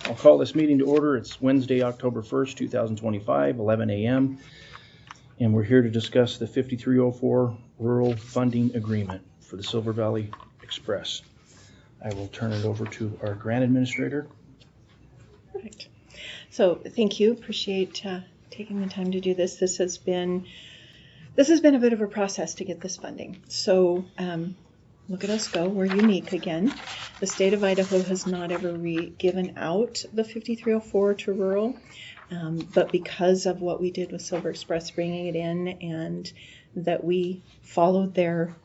I'll call this meeting to order. It's Wednesday, October 1st, 2025, 11 a.m. And we're here to discuss the 5304 Rural Funding Agreement for the Silver Valley Express. I will turn it over to our grant administrator. Perfect. So thank you. Appreciate taking the time to do this. This has been a bit of a process to get this funding. So look at us go. We're unique again. The state of Idaho has not ever given out the 5304 to rural, but because of what we did with Silver Express bringing it in and that we followed their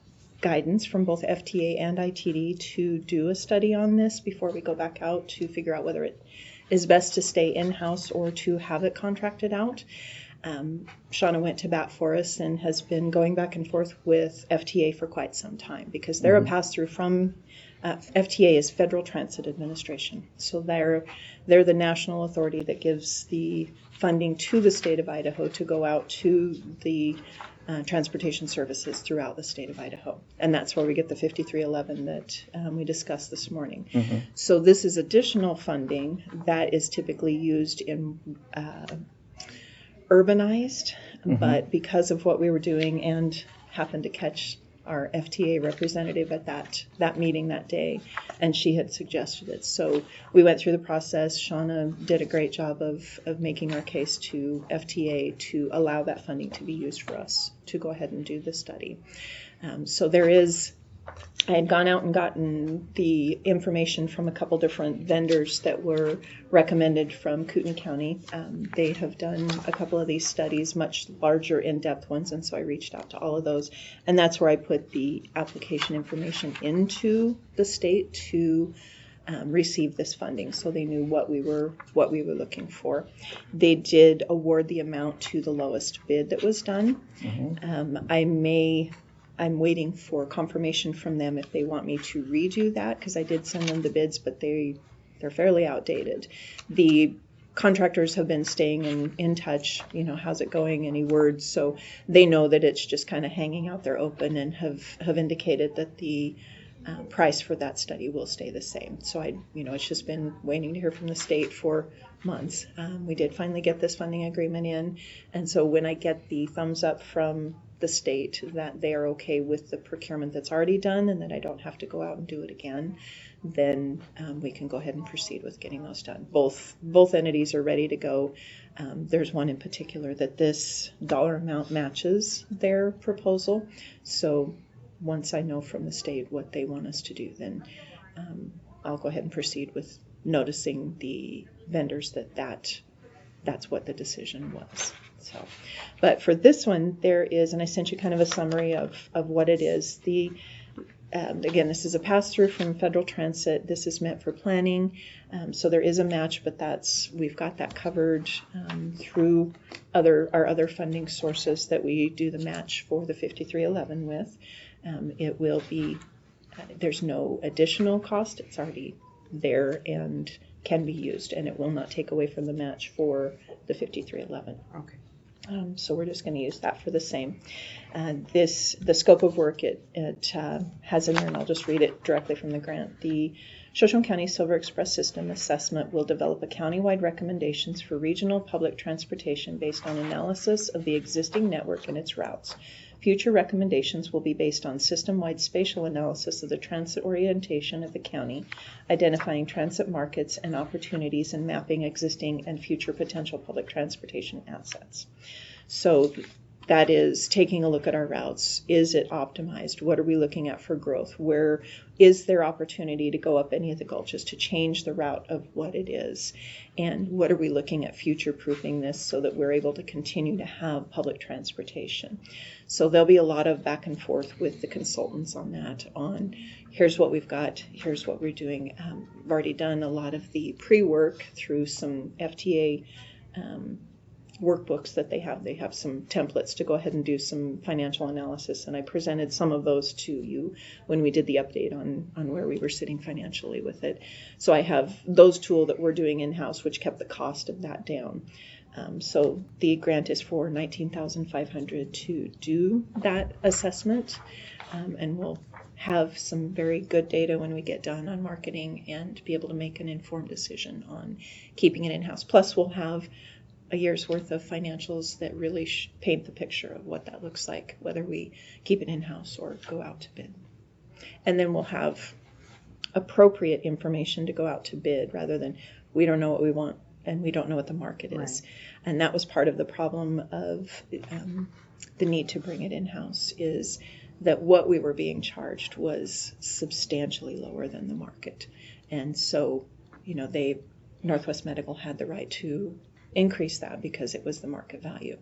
guidance from both FTA and ITD to do a study on this before we go back out to figure out whether it is best to stay in-house or to have it contracted out. Shauna went to bat for us and has been going back and forth with FTA for quite some time because they're a pass-through from FTA is Federal Transit Administration. So they're the national authority that gives the funding to the state of Idaho to go out to the transportation services throughout the state of Idaho. And that's where we get the 5311 that we discussed this morning. Mm-hmm. So this is additional funding that is typically used in urbanized, but because of what we were doing and happened to catch our FTA representative at that meeting that day, and she had suggested it. So we went through the process. Shauna did a great job of making our case to FTA to allow that funding to be used for us to go ahead and do the study. So I had gone out and gotten the information from a couple different vendors that were recommended from Kootenai County. They have done a couple of these studies, much larger in-depth ones, and so I reached out to all of those. And that's where I put the application information into the state to receive this funding, so they knew what we were looking for. They did award the amount to the lowest bid that was done. I'm waiting for confirmation from them if they want me to redo that, because I did send them the bids, but they're fairly outdated. The contractors have been staying in touch, how's it going, any words, so they know that it's just kind of hanging out there open and have indicated that the price for that study will stay the same. So it's just been waiting to hear from the state for months. We did finally get this funding agreement in, and so when I get the thumbs up from the state that they are okay with the procurement that's already done and that I don't have to go out and do it again, then we can go ahead and proceed with getting those done. Both entities are ready to go. There's one in particular that this dollar amount matches their proposal. So once I know from the state what they want us to do, then I'll go ahead and proceed with noticing the vendors that's what the decision was. So, but for this one, there is, and I sent you kind of a summary of what it is. Again, this is a pass-through from Federal Transit. This is meant for planning. So there is a match, but we've got that covered through our other funding sources that we do the match for the 5311 with. It will be, there's no additional cost. It's already there and can be used, and it will not take away from the match for the 5311. Okay. So we're just going to use that for the same. The scope of work it has in there, and I'll just read it directly from the grant. The Shoshone County Silver Express System Assessment will develop a countywide recommendations for regional public transportation based on analysis of the existing network and its routes. Future recommendations will be based on system-wide spatial analysis of the transit orientation of the county, identifying transit markets and opportunities, and mapping existing and future potential public transportation assets. So that is taking a look at our routes. Is it optimized? What are we looking at for growth? Where is there opportunity to go up any of the gulches to change the route of what it is? And what are we looking at future-proofing this so that we're able to continue to have public transportation? So there'll be a lot of back and forth with the consultants on that, on here's what we've got, here's what we're doing. I've already done a lot of the pre-work through some FTA workbooks that they have. They have some templates to go ahead and do some financial analysis, and I presented some of those to you when we did the update on where we were sitting financially with it. So I have those tools that we're doing in-house, which kept the cost of that down. So the grant is for $19,500 to do that assessment, and we'll have some very good data when we get done on marketing and be able to make an informed decision on keeping it in-house. Plus, we'll have a year's worth of financials that really paint the picture of what that looks like, whether we keep it in-house or go out to bid. And then we'll have appropriate information to go out to bid rather than we don't know what we want and we don't know what the market is. Right. And that was part of the problem of the need to bring it in-house, is that what we were being charged was substantially lower than the market. And so, Northwest Medical had the right to increase that because it was the market value.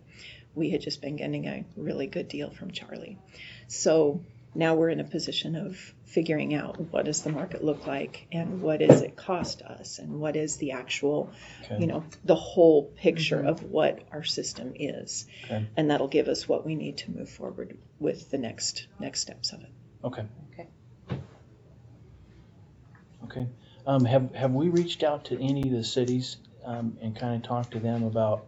We had just been getting a really good deal from Charlie. So now we're in a position of figuring out what does the market look like and what does it cost us and what is the actual, the whole picture of what our system is. Okay. And that'll give us what we need to move forward with the next steps of it. Okay. Okay. Okay. Have we reached out to any of the cities and kind of talked to them about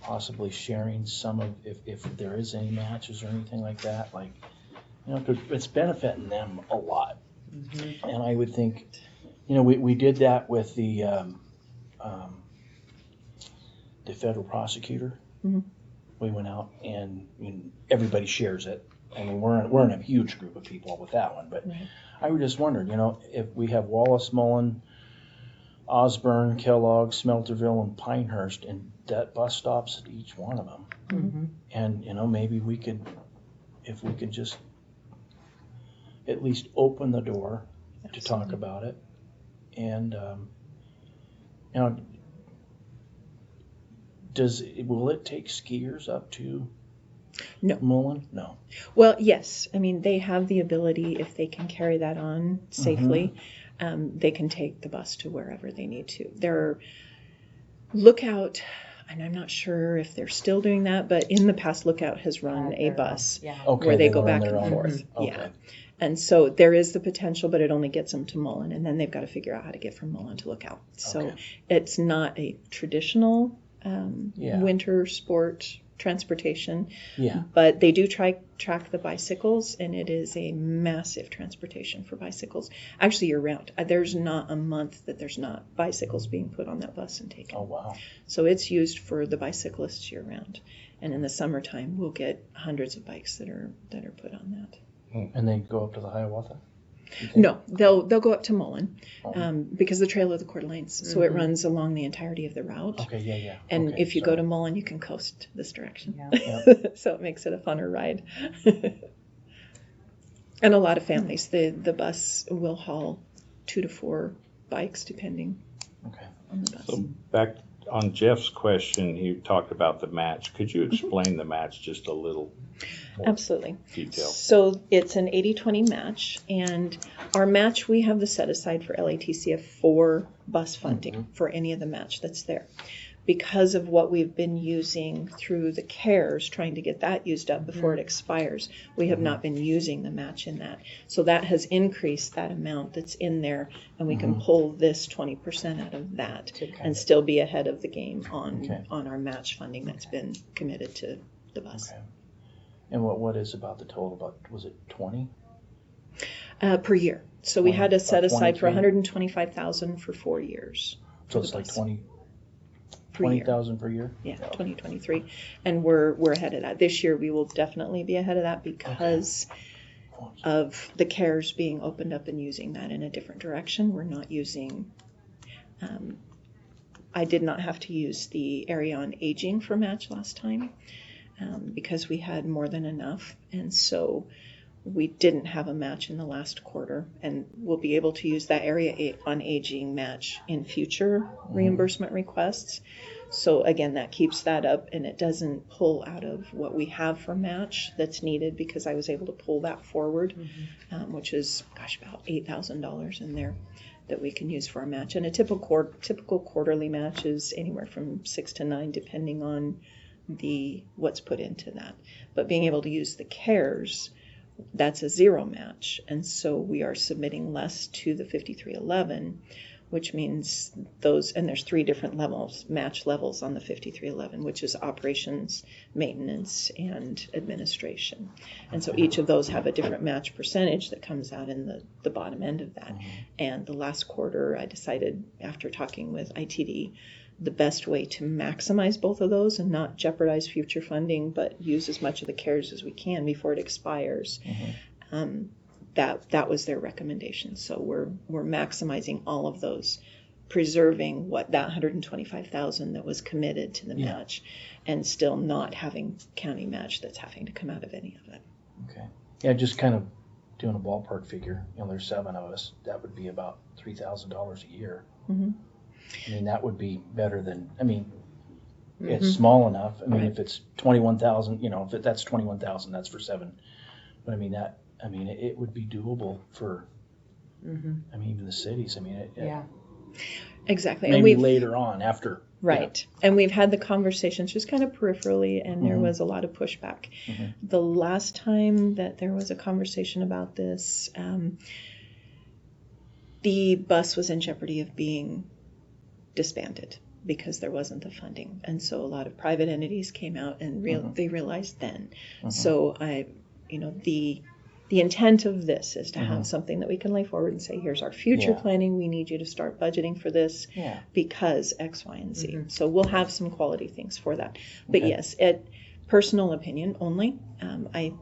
possibly sharing some of, if there is any matches or anything like that, like, 'cause it's benefiting them a lot. Mm-hmm. And I would think, we did that with the federal prosecutor. Mm-hmm. We went out and everybody shares it. I mean, we're in a huge group of people with that one, but Right. I would just wondered, if we have Wallace, Mullen, Osborne, Kellogg, Smelterville, and Pinehurst, and that bus stops at each one of them. Mm-hmm. And, maybe we could, if we could just at least open the door to talk about it. And, will it take skiers up to No. Mullen? No. Well, yes. I mean, they have the ability, if they can carry that on safely, they can take the bus to wherever they need to. Their Lookout, and I'm not sure if they're still doing that, but in the past, Lookout has run a bus Okay, where they go run back their and own. forth. Okay. Yeah. And so there is the potential, but it only gets them to Mullen, and then they've got to figure out how to get from Mullen to Lookout. So Okay. it's not a traditional Yeah. winter sport transportation, Yeah. but they do track the bicycles, and it is a massive transportation for bicycles. Actually, year round. There's not a month that there's not bicycles being put on that bus and taken. Oh, wow. So it's used for the bicyclists year round. And in the summertime, we'll get hundreds of bikes that are put on that. And they go up to the Hiawatha? No, they'll go up to Mullen Oh. because the Trail of the Coeur d'Alene, so it runs along the entirety of the route. Okay, yeah. And Okay, if you so- go to Mullen, you can coast this direction. Yeah. So it makes it a funner ride. And a lot of families, the bus will haul 2 to 4 bikes depending Okay. on the bus. So back on Jeff's question, he talked about the match. Could you explain the match just a little more Absolutely. detail? So it's an 80-20 match, and our match, we have the set aside for LATCF for bus funding for any of the match that's there. Because of what we've been using through the CARES, trying to get that used up before it expires, we have not been using the match in that. So that has increased that amount that's in there, and we can pull this 20% out of that and still be ahead of the game on our match funding that's been committed to the bus. Okay. And what is about the total? Was it 20? Per year. So we had to set aside for 23. $125,000 for 4 years. So for it's the like bus. 20,000 per year? Yeah, 2023. And we're ahead of that. This year we will definitely be ahead of that because of the CARES being opened up and using that in a different direction. We're not using, I did not have to use the area on aging for match last time because we had more than enough. And so we didn't have a match in the last quarter, and we'll be able to use that area on aging match in future reimbursement requests. So again, that keeps that up, and it doesn't pull out of what we have for match that's needed because I was able to pull that forward, which is, about $8,000 in there that we can use for our match. And a typical quarterly match is anywhere from 6 to 9, depending on what's put into that. But being able to use the CARES, that's a zero match, and so we are submitting less to the 5311, which means those, and there's 3 different levels, match levels on the 5311, which is operations, maintenance, and administration. And so each of those have a different match percentage that comes out in the bottom end of that. And the last quarter, I decided, after talking with ITD, the best way to maximize both of those and not jeopardize future funding, but use as much of the CARES as we can before it expires. That was their recommendation. So we're maximizing all of those, preserving what that $125,000 that was committed to the match, and still not having county match that's having to come out of any of it. Okay. Yeah, just kind of doing a ballpark figure. There's 7 of us. That would be about $3,000 a year. I mean, that would be better than. I mean, it's small enough. I mean, if it's 21,000, if that's 21,000, that's for 7. But I mean that. I mean, it would be doable for. I mean, even the cities. I mean, Exactly. Maybe and later on after. Right. And we've had the conversations just kind of peripherally, and there was a lot of pushback. The last time that there was a conversation about this, the bus was in jeopardy of being disbanded because there wasn't the funding. And so a lot of private entities came out and they realized then. So the intent of this is to have something that we can lay forward and say, here's our future planning. We need you to start budgeting for this because X, Y, and Z. So we'll have some quality things for that. But yes, personal opinion only,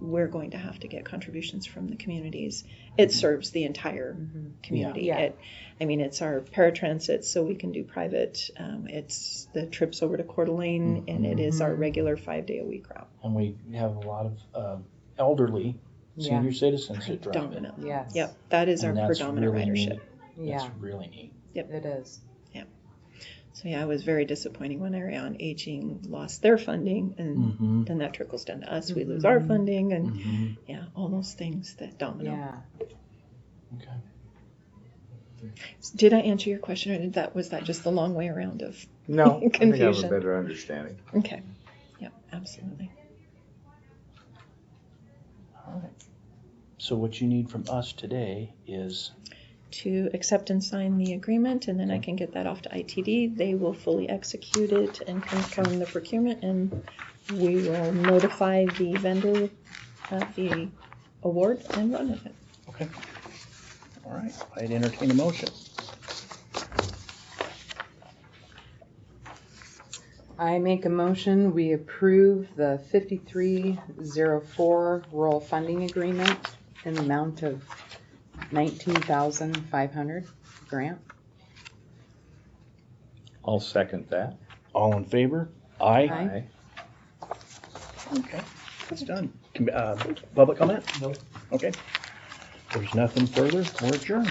we're going to have to get contributions from the communities. It serves the entire community. It's our paratransit, so we can do private. It's the trips over to Coeur d'Alene, and it is our regular 5-day-a-week route. And we have a lot of elderly senior citizens that drive it. Predominant. Yes. Yep, that is our And that's predominant really ridership. neat. That's really neat. It is. So it was very disappointing when Area on Aging lost their funding, and then that trickles down to us. We lose our funding, and all those things that domino. Yeah. Okay. Did I answer your question, or was that just the long way around of No, I think I have a confusion? better understanding. Okay. Yep, absolutely. All right. So what you need from us today is To accept and sign the agreement, and then I can get that off to ITD. They will fully execute it and confirm the procurement, and we will notify the vendor of the award and run with it. okay. All right. I'd entertain a motion. I make a motion, we approve the 5304 rural funding agreement in the amount of $19,500 grant. I'll second that. All in favor? Aye. Aye. Okay. That's done. Public comment? No. Okay. There's nothing further. We're adjourned.